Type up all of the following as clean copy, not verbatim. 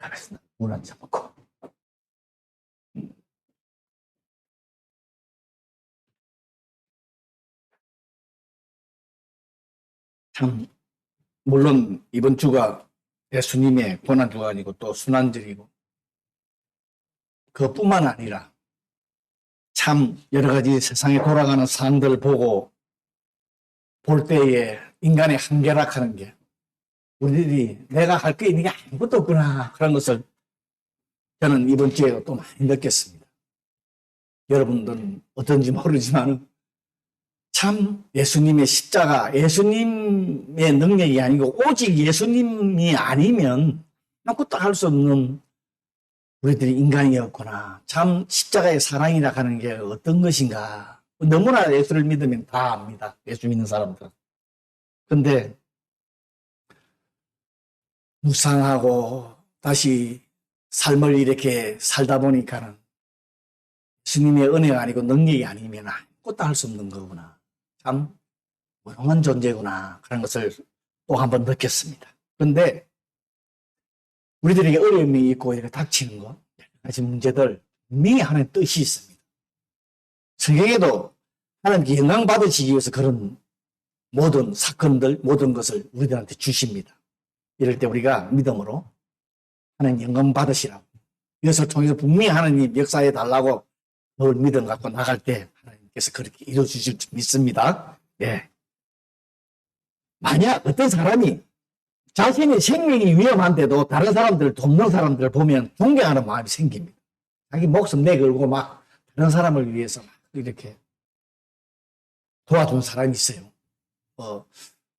알겠습니다. 물 한 잔 먹고. 참, 물론 이번 주가 예수님의 고난주가 아니고 또 순환절이고, 그뿐만 아니라 참 여러 가지 세상에 돌아가는 상황들을 보고 볼 때에 인간의 한계락하는 게 우리들이 내가 할 게 있는 게 아무것도 없구나, 그런 것을 저는 이번 주에 또 많이 느꼈습니다. 여러분들은 어떤지 모르지만 참 예수님의 십자가, 예수님의 능력이 아니고 오직 예수님이 아니면 아무것도 할 수 없는 우리들이 인간이었구나. 참 십자가의 사랑이라 하는 게 어떤 것인가. 너무나 예수를 믿으면 다 압니다. 예수 믿는 사람들은. 근데 묵상하고 다시 삶을 이렇게 살다 보니까는 예수님의 은혜가 아니고 능력이 아니면 아무것도 할 수 없는 거구나. 참 무용한 존재구나. 그런 것을 또 한 번 느꼈습니다. 그런데 우리들에게 어려움이 있고 이렇게 닥치는 것, 여러 가지 문제들, 분명히 하나님의 뜻이 있습니다. 성경에도 하나님께 영광 받으시기 위해서 그런 모든 사건들, 모든 것을 우리들한테 주십니다. 이럴 때 우리가 믿음으로 하나님 영광 받으시라고, 이것을 통해서 분명히 하나님 역사해 달라고 늘 믿음 갖고 나갈 때 하나님께서 그렇게 이루어주실 줄 믿습니다. 예. 만약 어떤 사람이 자신의 생명이 위험한데도 다른 사람들을 돕는 사람들을 보면 존경하는 마음이 생깁니다. 자기 목숨 내걸고 막 다른 사람을 위해서 막 이렇게 도와주는 사람이 있어요.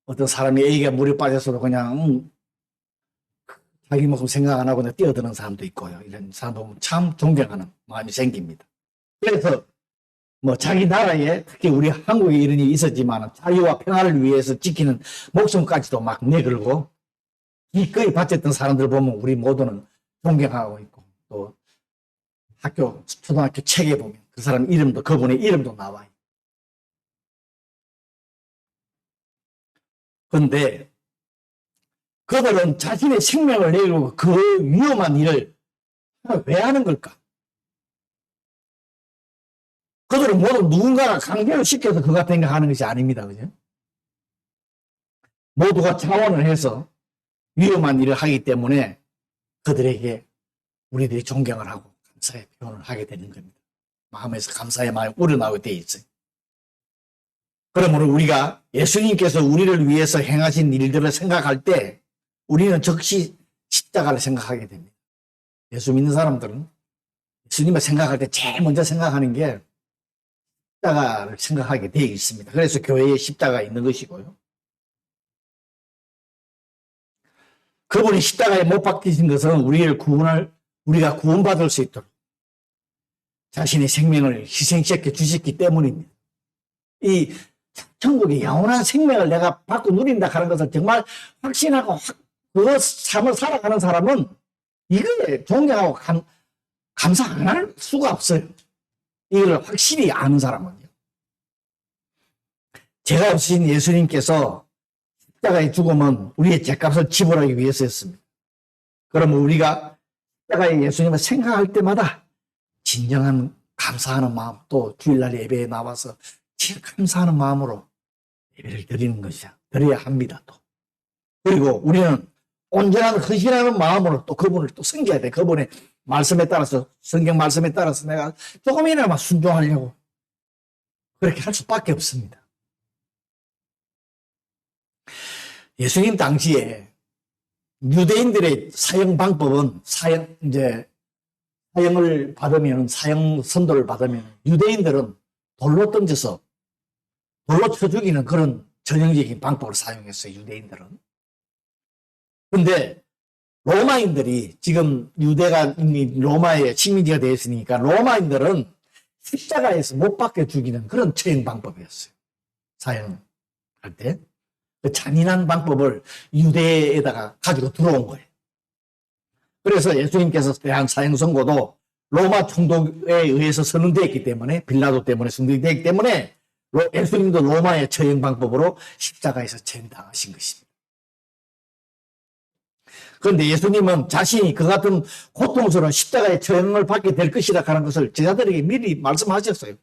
어떤 사람이 애기가 물에 빠져서도 그냥 자기 목숨 생각 안 하고 그냥 뛰어드는 사람도 있고요. 이런 사람 보면 참 존경하는 마음이 생깁니다. 그래서 자기 나라에, 특히 우리 한국에 이런 일이 있었지만 자유와 평화를 위해서 지키는 목숨까지도 막 내걸고 기꺼이 바쳤던 사람들 보면 우리 모두는 존경하고 있고, 또 학교, 초등학교 책에 보면 그 사람 이름도, 그분의 이름도 나와요. 그런데 그들은 자신의 생명을 내고 그 위험한 일을 왜 하는 걸까? 그들은 모두 누군가가 강제로 시켜서 그 같은 거 하는 것이 아닙니다. 그죠? 모두가 자원을 해서 위험한 일을 하기 때문에 그들에게 우리들이 존경을 하고 감사의 표현을 하게 되는 겁니다. 마음에서 감사의 마음이 우러나오게 돼 있어요. 그러므로 우리가 예수님께서 우리를 위해서 행하신 일들을 생각할 때 우리는 즉시 십자가를 생각하게 됩니다. 예수 믿는 사람들은 예수님을 생각할 때 제일 먼저 생각하는 게 십자가를 생각하게 되어 있습니다. 그래서 교회에 십자가가 있는 것이고요. 그분이 십자가에 못 박히신 것은 우리가 구원받을 수 있도록 자신의 생명을 희생시켜 주셨기 때문입니다. 이 천국의 영원한 생명을 내가 받고 누린다 하는 것을 정말 확신하고 그 삶을 살아가는 사람은 이거에 존경하고 감사 안 할 수가 없어요. 이걸 확실히 아는 사람은요. 죄가 없으신 예수님께서 십자가의 죽음은 우리의 죄값을 지불하기 위해서였습니다. 그러면 우리가 십자가의 예수님을 생각할 때마다 진정한 감사하는 마음, 또 주일날 예배에 나와서 진짜 감사하는 마음으로 예배를 드리는 것이야. 드려야 합니다. 또. 그리고 우리는 온전한 헌신하는 마음으로 또 그분을 또 섬겨야 돼. 그분의 말씀에 따라서, 성경 말씀에 따라서 내가 조금이나마 순종하려고 그렇게 할 수밖에 없습니다. 예수님 당시에 유대인들의 사형 방법은 사형을 받으면, 사형 선도를 받으면 유대인들은 돌로 던져서 돌로 쳐 죽이는 그런 전형적인 방법을 사용했어요. 유대인들은. 근데 로마인들이, 지금 유대가 이미 로마의 식민지가 되어 있으니까 로마인들은 십자가에서 못 박혀 죽이는 그런 처형 방법이었어요. 사형할 때. 그 잔인한 방법을 유대에다가 가지고 들어온 거예요. 그래서 예수님께서 대한 사형 선고도 로마 총독에 의해서 선언되었기 때문에, 빌라도 때문에 선언되었기 때문에 예수님도 로마의 처형 방법으로 십자가에서 처형당하신 것입니다. 그런데 예수님은 자신이 그 같은 고통스러운 십자가의 처형을 받게 될 것이라 하는 것을 제자들에게 미리 말씀하셨어요.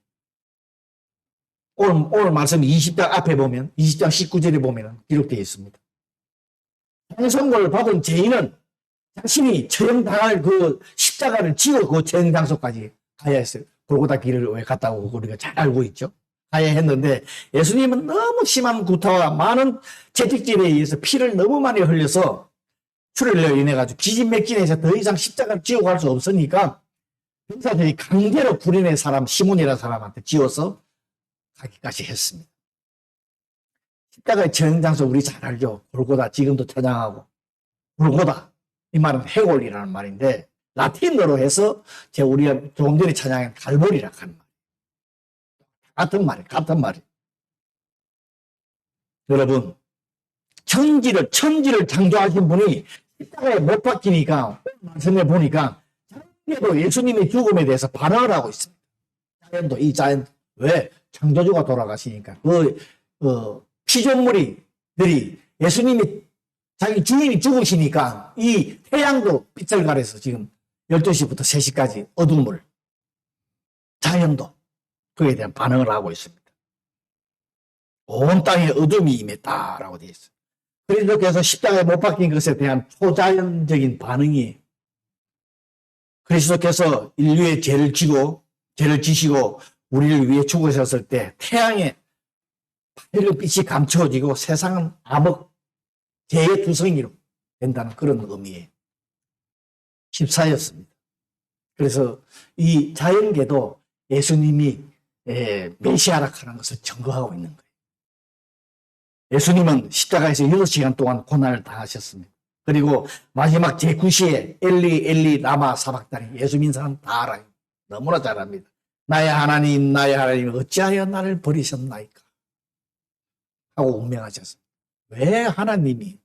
오늘 말씀 20장 앞에 보면 20장 19절에 보면 기록되어 있습니다. 장성고를 받은 죄인은 자신이 처형당할 그 십자가를 지고 그 처형 장소까지 가야 했어요. 골고다 길을 왜 갔다 오고 우리가 잘 알고 있죠. 가야 했는데 예수님은 너무 심한 구타와 많은 채찍질에 의해서 피를 너무 많이 흘려서 출혈로 인해 가지고 기진맥진해서 더 이상 십자가를 지고 갈 수 없으니까 병사들이 강제로 구린의 사람 시몬이라는 사람한테 지어서 가기까지 했습니다. 십자가의 처형 장소 우리 잘 알죠. 골고다 지금도 찬양하고 골고다 이 말은 해골이라는 말인데 라틴어로 해서 우리가 조금 전에 찬양한 갈보리라 하는 말. 같은 말이에요. 여러분, 천지를 창조하신 분이 십자가에 못 박히니까, 말씀해 보니까, 자연도 예수님의 죽음에 대해서 반응을 하고 있습니다. 자연도, 왜? 창조주가 돌아가시니까. 피조물들이 예수님이 자기 주인이 죽으시니까 이 태양도 빛을 가려서 지금 12시부터 3시까지 어둠을, 자연도 그에 대한 반응을 하고 있습니다. 온 땅에 어둠이 임했다라고 되어 있어요. 그래서 십자가에 못 박힌 것에 대한 초자연적인 반응이 그리스도께서 인류의 죄를 지시고 우리를 위해 죽으셨을 때 태양의 밝은 빛이 감춰지고 세상은 암흑 죄의 두성이로 된다는 그런 의미의 십사였습니다. 그래서 이 자연계도 예수님이 메시아라 하는 것을 증거하고 있는 거예요. 예수님은 십자가에서 6시간 동안 고난을 당하셨습니다. 그리고 마지막 제9시에 엘리 엘리 라마 사박다니 예수 믿는 사람 다 알아요. 너무나 잘 압니다. 나의 하나님 어찌하여 나를 버리셨나이까 하고 운명하셨어요. 왜 하나님이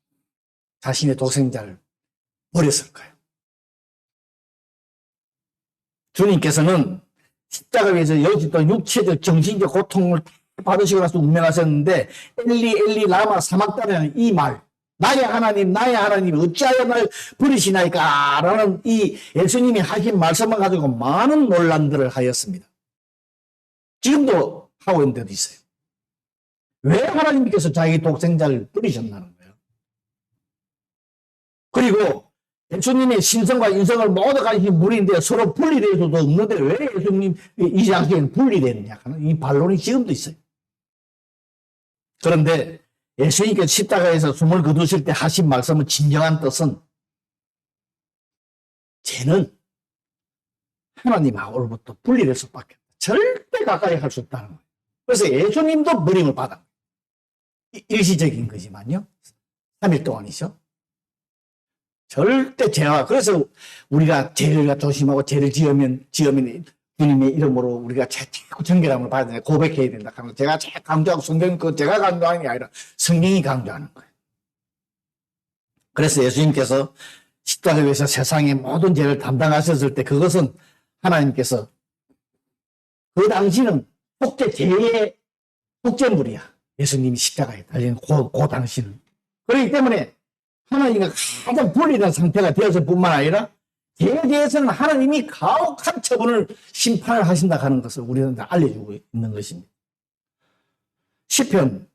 자신의 독생자를 버렸을까요? 주님께서는 십자가 위에서 여기 또 육체적 정신적 고통을 받으시고 나서 운명하셨는데 엘리 라마 사막다라는 이 말, 나의 하나님 어찌하여 날 버리시나이까 라는 이 예수님이 하신 말씀을 가지고 많은 논란들을 하였습니다. 지금도 하고 있는 데도 있어요. 왜 하나님께서 자기 독생자를 버리셨나는 거예요. 그리고 예수님의 신성과 인성을 모두 가지신 분인데 서로 분리될 수도 없는데 왜 예수님 이 장소에는 분리되느냐 하는 이 반론이 지금도 있어요. 그런데 예수님께서 십자가에서 숨을 거두실 때 하신 말씀은 진정한 뜻은 죄는 하나님하고로부터 분리될 수밖에 없다. 절대 가까이 할 수 없다는 거예요. 그래서 예수님도 버림을 받아. 일시적인 거지만요. 3일 동안이죠. 절대 죄와 그래서 우리가 죄를 조심하고 죄를 지으면 주님의 이름으로 우리가 자꾸 정결함을 받아야 된다. 고백해야 된다. 제가 제일 강조하고 성경이 제가 강조하는 게 아니라 성경이 강조하는 거예요. 그래서 예수님께서 십자가 위에서 세상의 모든 죄를 담당하셨을 때 그것은 하나님께서 그 당시는 죄의 속죄물이야. 예수님이 십자가에 달린 그 당시는. 그렇기 때문에 하나님과 가장 분리된 상태가 되었을 뿐만 아니라 죄에 대해서는 하나님이 가혹한 처분을 심판을 하신다 하는 것을 우리한테 알려주고 있는 것입니다. 시편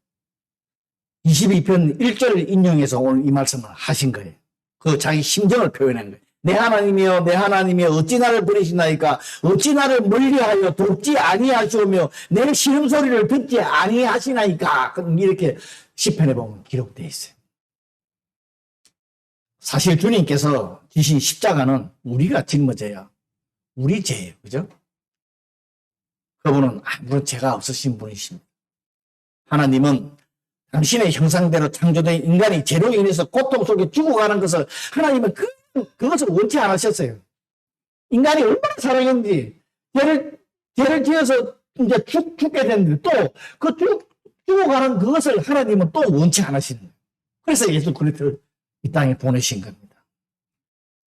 22편 1절을 인용해서 오늘 이 말씀을 하신 거예요. 그 자기 심정을 표현한 거예요. 내 하나님이여 어찌 나를 버리시나이까 어찌 나를 멀리하여 돕지 아니하시오며 내 신음소리를 듣지 아니하시나이까 이렇게 시편에 보면 기록되어 있어요. 사실 주님께서 지신 십자가는 우리가 짊어져야 우리 죄예요. 그죠? 그분은 아무런 죄가 없으신 분이십니다. 하나님은 당신의 형상대로 창조된 인간이 죄로 인해서 고통 속에 죽어가는 것을 하나님은 그것을 원치 않으셨어요. 인간이 얼마나 사랑했는지 죄를 지어서 이제 죽게 됐는데 또 그 죽어가는 그것을 하나님은 또 원치 않으시는 거예요. 그래서 예수 그리스도를 이 땅에 보내신 겁니다.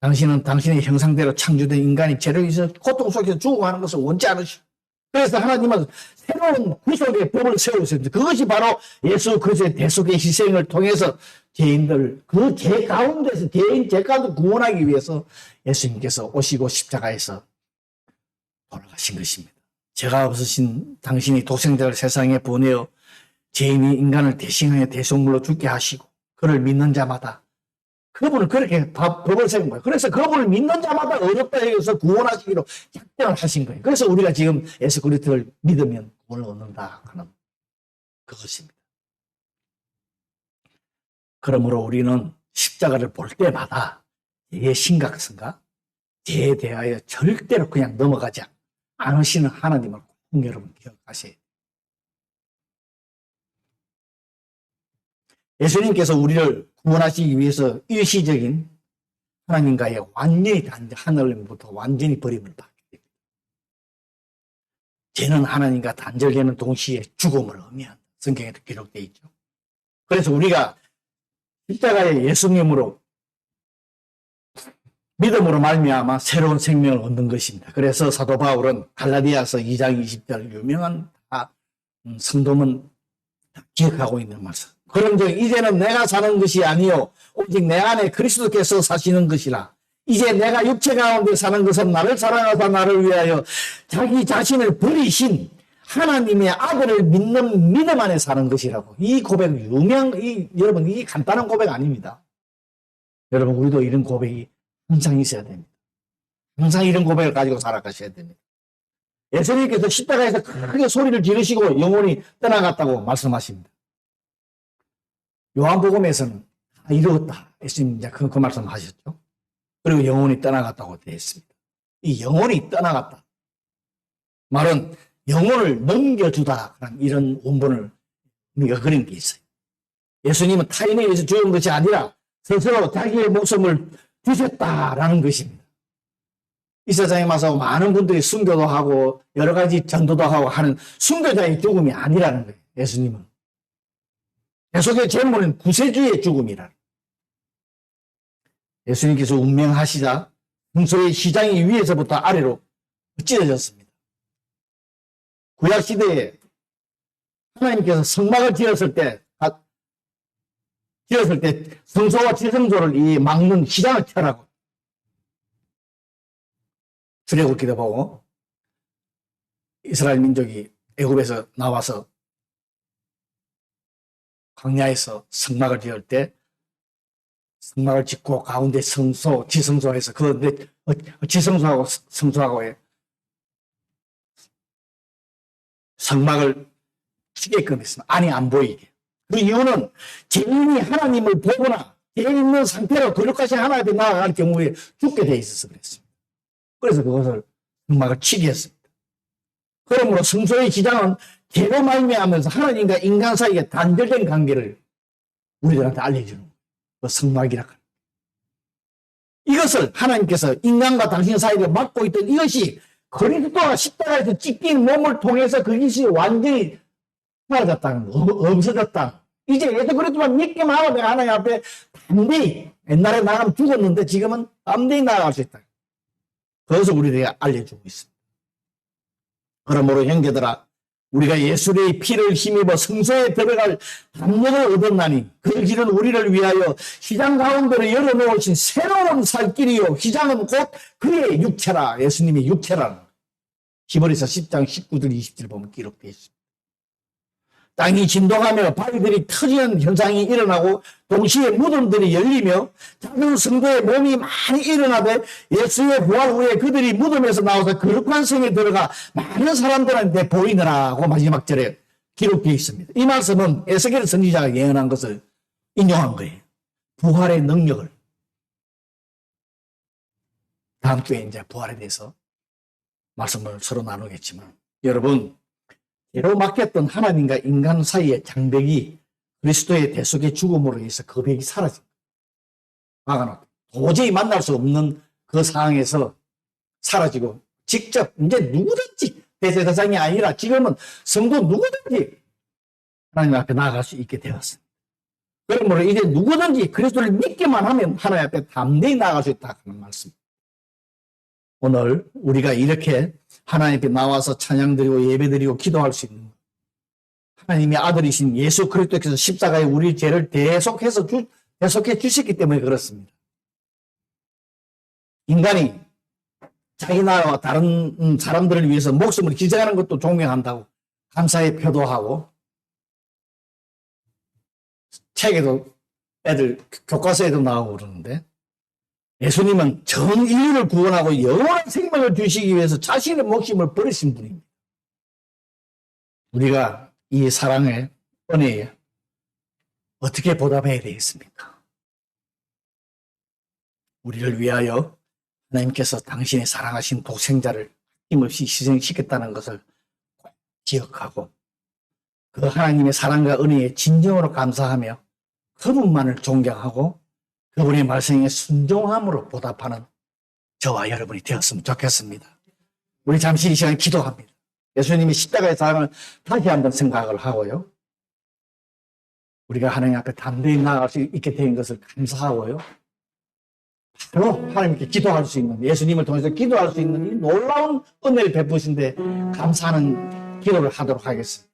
당신은 당신의 형상대로 창조된 인간이 죄로 인해서 고통 속에서 죽어가는 것을 원치 않으시고 그래서 하나님은 새로운 구속의 법을 세우셨습니다. 그것이 바로 예수 그리스도의 대속의 희생을 통해서 죄인들, 그 죄 가운데서 죄 가운데 구원하기 위해서 예수님께서 오시고 십자가에서 돌아가신 것입니다. 죄가 없으신 당신이 독생자를 세상에 보내어 죄인이 인간을 대신하여 대속물로 죽게 하시고 그를 믿는 자마다 그분을 그렇게 법을 세운 거예요. 그래서 그분을 믿는 자마다 어렵다 여기서 구원하시기로 작정을 하신 거예요. 그래서 우리가 지금 예수 그리스도를 믿으면 구원을 얻는다 하는 그것입니다. 그러므로 우리는 십자가를 볼 때마다 죄의 심각성과 죄에 대하여 절대로 그냥 넘어가지 않으시는 하나님을 꼭 여러분 기억하셔야 돼요. 예수님께서 우리를 구원하시기 위해서 일시적인 하나님과의 완전히 하늘로부터 완전히 버림을 받게 됩니다. 죄는 하나님과 단절되는 동시에 죽음을 의미한다. 성경에도 기록되어 있죠. 그래서 우리가 십자가의 예수님으로 믿음으로 말미암아 새로운 생명을 얻는 것입니다. 그래서 사도 바울은 갈라디아서 2장 20절 유명한 성도는 기억하고 있는 말씀. 그런즉 이제는 내가 사는 것이 아니요 오직 내 안에 그리스도께서 사시는 것이라. 이제 내가 육체 가운데 사는 것은 나를 사랑하사 나를 위하여 자기 자신을 버리신 하나님의 아들을 믿는 믿음 안에 사는 것이라고. 이 고백 여러분 이게 간단한 고백 아닙니다. 여러분 우리도 이런 고백이 항상 있어야 됩니다. 항상 이런 고백을 가지고 살아가셔야 됩니다. 예수님께서 십자가에서 크게 소리를 지르시고 영혼이 떠나갔다고 말씀하십니다. 요한복음에서는 다 이루었다. 예수님 이제 그 말씀하셨죠. 그리고 영혼이 떠나갔다고 되어 있습니다. 이 영혼이 떠나갔다. 말은 영혼을 넘겨주다. 이런 원본을 우리가 그린 게 있어요. 예수님은 타인에 의해서 죽은 것이 아니라 스스로 자기의 목숨을 주셨다라는 것입니다. 이 세상에 와서 많은 분들이 순교도 하고 여러 가지 전도도 하고 하는 순교자의 죽음이 아니라는 거예요. 예수님은. 계속의 제목은 구세주의 죽음이라. 예수님께서 운명하시자 평소의 시장이 위에서부터 아래로 찢어졌습니다. 구약시대에 하나님께서 성막을 지었을 때 성소와 지성소를 막는 시장을 펴라고 출애굽기도 보고 이스라엘 민족이 애굽에서 나와서 광야에서 성막을 지을 때 성막을 짓고 가운데 지성소에서 지성소하고 성소하고의 성막을 치게끔 했습니다. 안이 안 보이게. 그 이유는 죄인이 하나님을 보거나 죄인 있는 상태로 거룩하신 하나님 앞에 나아갈 경우에 죽게 돼 있어서 그랬습니다. 그래서 그것을 성막을 치게 했습니다. 그러므로 성소의 지장은 죄로 말미암아서 하나님과 인간 사이에 단절된 관계를 우리들한테 알려주는 거예요. 그 성막이라 하는. 이것을 하나님께서 인간과 당신 사이를 막고 있던 이것이 그리스도가 십자가에서 찢긴 몸을 통해서 그것이 완전히 사라졌다는 거, 없어졌다. 이제 예수 그리스도만 믿기만 하고 내가 하나님 앞에 담대히, 옛날에 나가면 죽었는데 지금은 담대히 나아갈 수 있다. 그것을 우리에게 알려주고 있습니다. 그러므로 형제들아, 우리가 예수의 피를 힘입어 성소에 들어갈 담력을 얻었나니 그 길은 우리를 위하여 시장 가운데로 열어놓으신 새로운 살 길이요 시장은 곧 그의 육체라. 예수님의 육체라는 히브리서 10장 19절 20절 보면 기록되어 있습니다. 땅이 진동하며 바위들이 터지는 현상이 일어나고 동시에 무덤들이 열리며 작은 성도의 몸이 많이 일어나되 예수의 부활 후에 그들이 무덤에서 나와서 거룩한 성에 들어가 많은 사람들한테 보이느라고 마지막 절에 기록되어 있습니다. 이 말씀은 에스겔 선지자가 예언한 것을 인용한 거예요. 부활의 능력을. 다음 주에 이제 부활에 대해서 말씀을 서로 나누겠지만 여러분, 죄로 막혔던 하나님과 인간 사이의 장벽이 그리스도의 대속의 죽음으로 해서 그 벽이 사라진 거예요. 막아놓고 도저히 만날 수 없는 그 상황에서 사라지고 직접 이제 누구든지 대제사장이 아니라 지금은 성도 누구든지 하나님 앞에 나아갈 수 있게 되었습니다. 그러므로 이제 누구든지 그리스도를 믿기만 하면 하나님 앞에 담대히 나아갈 수 있다 하는 말씀입니다. 오늘 우리가 이렇게 하나님 앞에 나와서 찬양드리고 예배드리고 기도할 수 있는 하나님의 아들이신 예수 그리스도께서 십자가에 우리 죄를 대속해서 계속해 주셨기 때문에 그렇습니다. 인간이 자기 나라와 다른 사람들을 위해서 목숨을 기증하는 것도 존경한다고 감사의 표도하고, 책에도 애들 교과서에도 나오고 그러는데, 예수님은 전 인류를 구원하고 영원한 생명을 주시기 위해서 자신의 목숨을 버리신 분입니다. 우리가 이 사랑의 은혜에 어떻게 보답해야 되겠습니까? 우리를 위하여 하나님께서 당신의 사랑하신 독생자를 힘없이 희생시켰다는 것을 기억하고, 그 하나님의 사랑과 은혜에 진정으로 감사하며 그분만을 존경하고 그분의 말씀에 순종함으로 보답하는 저와 여러분이 되었으면 좋겠습니다. 우리 잠시 이 시간 기도합니다. 예수님이 십자가의 사랑을 다시 한번 생각을 하고요. 우리가 하나님 앞에 담대히 나아갈 수 있게 된 것을 감사하고요. 바로 하나님께 기도할 수 있는, 예수님을 통해서 기도할 수 있는 이 놀라운 은혜를 베푸신데 감사하는 기도를 하도록 하겠습니다.